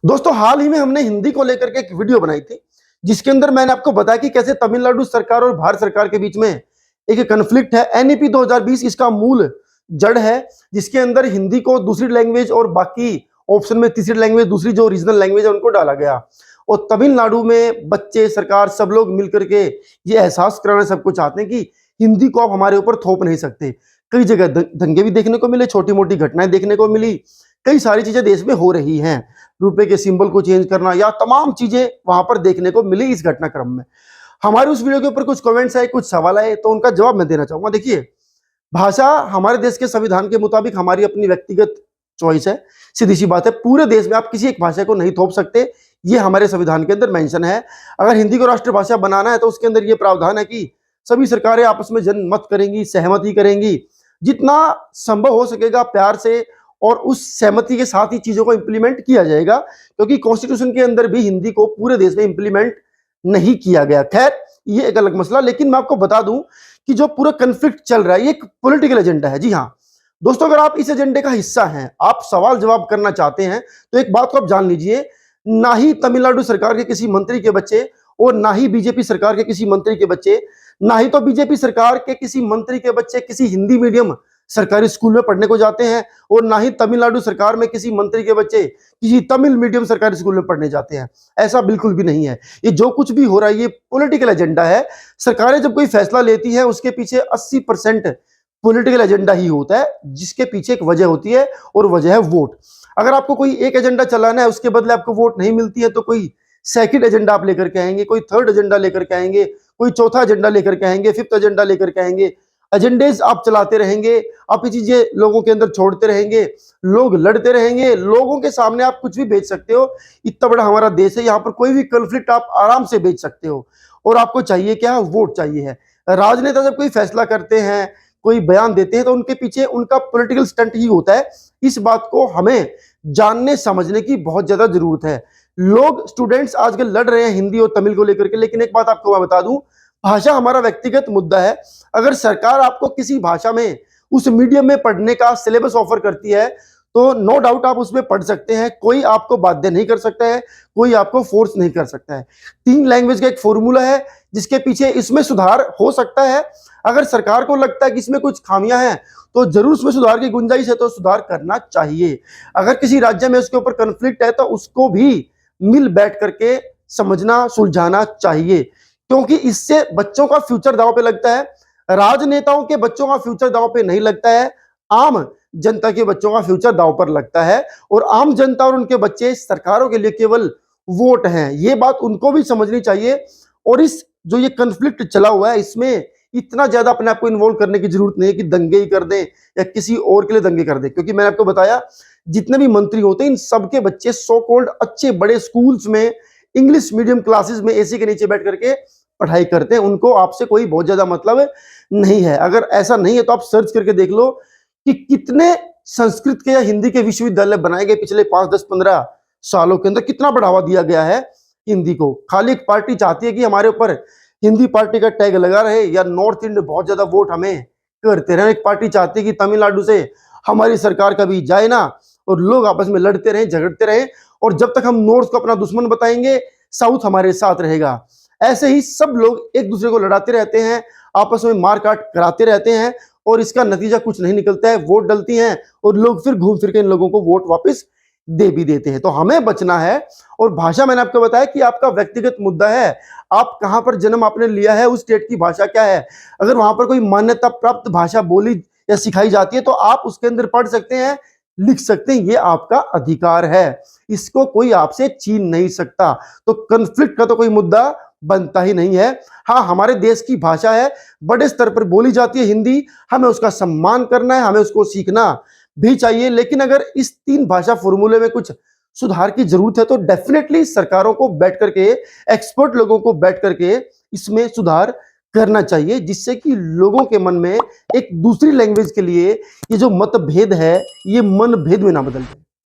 दोस्तों, हाल ही में हमने हिंदी को लेकर के एक वीडियो बनाई थी, जिसके अंदर मैंने आपको बताया कि कैसे तमिलनाडु सरकार और भारत सरकार के बीच में एक कन्फ्लिक्ट है। एनईपी 2020 इसका मूल जड़ है, जिसके अंदर हिंदी को दूसरी लैंग्वेज और बाकी ऑप्शन में तीसरी लैंग्वेज, दूसरी जो रीजनल लैंग्वेज है उनको डाला गया। और तमिलनाडु में बच्चे, सरकार, सब लोग मिलकर के ये एहसास कराना सबको चाहते हैं कि हिंदी को आप हमारे ऊपर थोप नहीं सकते। कई जगह दंगे भी देखने को मिले, छोटी मोटी घटनाएं देखने को मिली, कई सारी चीजें देश में हो रही हैं। रुपए के सिंबल को चेंज करना या तमाम चीजें वहां पर देखने को मिली इस घटनाक्रम में। हमारे उस वीडियो के ऊपर कुछ कमेंट्स आए, कुछ सवाल आए, तो उनका जवाब मैं देना चाहूंगा। देखिए, भाषा हमारे देश के संविधान के मुताबिक हमारी अपनी व्यक्तिगत चॉइस है। सीधी सी बात है, पूरे देश में आप किसी एक भाषा को नहीं थोप सकते, ये हमारे संविधान के अंदर मेंशन है। अगर हिंदी को राष्ट्रभाषा बनाना है तो उसके अंदर ये प्रावधान है कि सभी सरकारें आपस में जनमत करेंगी, सहमति करेंगी, जितना संभव हो सकेगा प्यार से, और उस सहमति के साथ ही चीजों को इंप्लीमेंट किया जाएगा, क्योंकि कॉन्स्टिट्यूशन के अंदर भी हिंदी को पूरे देश में इंप्लीमेंट नहीं किया गया। खैर, ये एक अलग मसला। लेकिन मैं आपको बता दूं कि जो पूरा कन्फ्लिक्ट चल रहा है ये एक पॉलिटिकल एजेंडा है। जी हाँ दोस्तों, अगर आप इस एजेंडे का हिस्सा हैं, आप सवाल जवाब करना चाहते हैं, तो एक बात को आप जान लीजिए, ना ही तमिलनाडु सरकार के किसी मंत्री के बच्चे और ना ही बीजेपी सरकार के किसी मंत्री के बच्चे, ना ही तो बीजेपी सरकार के किसी मंत्री के बच्चे किसी हिंदी मीडियम सरकारी स्कूल में पढ़ने को जाते हैं, और ना ही तमिलनाडु सरकार में किसी मंत्री के बच्चे किसी तमिल मीडियम सरकारी स्कूल में पढ़ने जाते हैं। ऐसा बिल्कुल भी नहीं है। ये जो कुछ भी हो रहा है ये पॉलिटिकल एजेंडा है। सरकारें जब कोई फैसला लेती है उसके पीछे 80% पॉलिटिकल एजेंडा ही होता है, जिसके पीछे एक वजह होती है, और वजह है वोट। अगर आपको कोई एक एजेंडा चलाना है, उसके बदले आपको वोट नहीं मिलती है, तो कोई सेकंड एजेंडा आप लेकर के आएंगे, कोई थर्ड एजेंडा लेकर के आएंगे, कोई चौथा एजेंडा लेकर के आएंगे, फिफ्थ एजेंडा लेकर के आएंगे। एजेंडेज आप चलाते रहेंगे, आप ये चीजें लोगों के अंदर छोड़ते रहेंगे, लोग लड़ते रहेंगे, लोगों के सामने आप कुछ भी बेच सकते हो। इतना बड़ा हमारा देश है, यहाँ पर कोई भी कॉन्फ्लिक्ट आप आराम से बेच सकते हो। और आपको चाहिए क्या? वोट चाहिए है। राजनेता जब कोई फैसला करते हैं, कोई बयान देते हैं, तो उनके पीछे उनका पॉलिटिकल स्टंट ही होता है। इस बात को हमें जानने समझने की बहुत ज्यादा जरूरत है। लोग, स्टूडेंट्स आजकल लड़ रहे हैं हिंदी और तमिल को लेकर के, लेकिन एक बात आपको मैं बता दूं, भाषा हमारा व्यक्तिगत मुद्दा है। अगर सरकार आपको किसी भाषा में उस मीडियम में पढ़ने का सिलेबस ऑफर करती है, तो नो डाउट आप उसमें पढ़ सकते हैं। कोई आपको बाध्य नहीं कर सकता है, कोई आपको फोर्स नहीं कर सकता है। 3 लैंग्वेज का एक फॉर्मूला है, जिसके पीछे इसमें सुधार हो सकता है। अगर सरकार को लगता है कि इसमें कुछ खामियां हैं, तो जरूर उसमें सुधार की गुंजाइश है, तो सुधार करना चाहिए। अगर किसी राज्य में उसके ऊपर कन्फ्लिक्ट है, तो उसको भी मिल बैठ करके समझना, सुलझाना चाहिए, क्योंकि इससे बच्चों का फ्यूचर दांव पे लगता है। राजनेताओं के बच्चों का फ्यूचर दांव पे नहीं लगता है, आम जनता के बच्चों का फ्यूचर दांव पर लगता है। और आम जनता और उनके बच्चे सरकारों के लिए केवल वोट हैं, ये बात उनको भी समझनी चाहिए। और इस जो ये कन्फ्लिक्ट चला हुआ है, इसमें इतना ज्यादा अपने आप को इन्वॉल्व करने की जरूरत नहीं है कि दंगे ही कर दें या किसी और के लिए दंगे कर दें, क्योंकि मैंने आपको बताया जितने भी मंत्री होते हैं इन सबके बच्चे सो कॉल्ड अच्छे बड़े स्कूल्स में, इंग्लिश मीडियम क्लासेस में एसी के नीचे बैठ करके पढ़ाई करते हैं। उनको आपसे कोई बहुत ज्यादा मतलब नहीं है। अगर ऐसा नहीं है तो आप सर्च करके देख लो कि कितने संस्कृत के या हिंदी के विश्वविद्यालय बनाए गए पिछले 5, 10, 15 सालों के अंदर। कितना बढ़ावा दिया गया है हिंदी को। खाली एक पार्टी चाहती है कि हमारे ऊपर हिंदी पार्टी का टैग लगा रहे, या नॉर्थ इंडिया बहुत ज्यादा वोट हमें करते रहे। एक पार्टी चाहती है कि तमिलनाडु से हमारी सरकार कभी जाए ना, और लोग आपस में लड़ते रहे, झगड़ते रहे, और जब तक हम नॉर्थ को अपना दुश्मन बताएंगे, साउथ हमारे साथ रहेगा। ऐसे ही सब लोग एक दूसरे को लड़ाते रहते हैं, आपस में मारकाट कराते रहते हैं, और इसका नतीजा कुछ नहीं निकलता है। वोट डलती हैं और लोग फिर घूम फिर के इन लोगों को वोट वापस दे भी देते हैं। तो हमें बचना है। और भाषा, मैंने आपको बताया कि आपका व्यक्तिगत मुद्दा है। आप कहां पर जन्म आपने लिया है, उस स्टेट की भाषा क्या है। अगर वहां पर कोई मान्यता प्राप्त भाषा बोली या सिखाई जाती है, तो आप उसके अंदर पढ़ सकते हैं, लिख सकते हैं, ये आपका अधिकार है। इसको कोई आपसे छीन नहीं सकता। तो कन्फ्लिक्ट का तो कोई मुद्दा बनता ही नहीं है। हाँ, हमारे देश की भाषा है, बड़े स्तर पर बोली जाती है हिंदी, हमें उसका सम्मान करना है, हमें उसको सीखना भी चाहिए। लेकिन अगर इस 3 भाषा फॉर्मूले में कुछ सुधार की जरूरत है, तो डेफिनेटली सरकारों को बैठ करके, एक्सपर्ट लोगों को बैठ करके इसमें सुधार करना चाहिए, जिससे कि लोगों के मन में एक दूसरी लैंग्वेज के लिए ये जो मतभेद है, ये मनभेद में ना बदल जाए।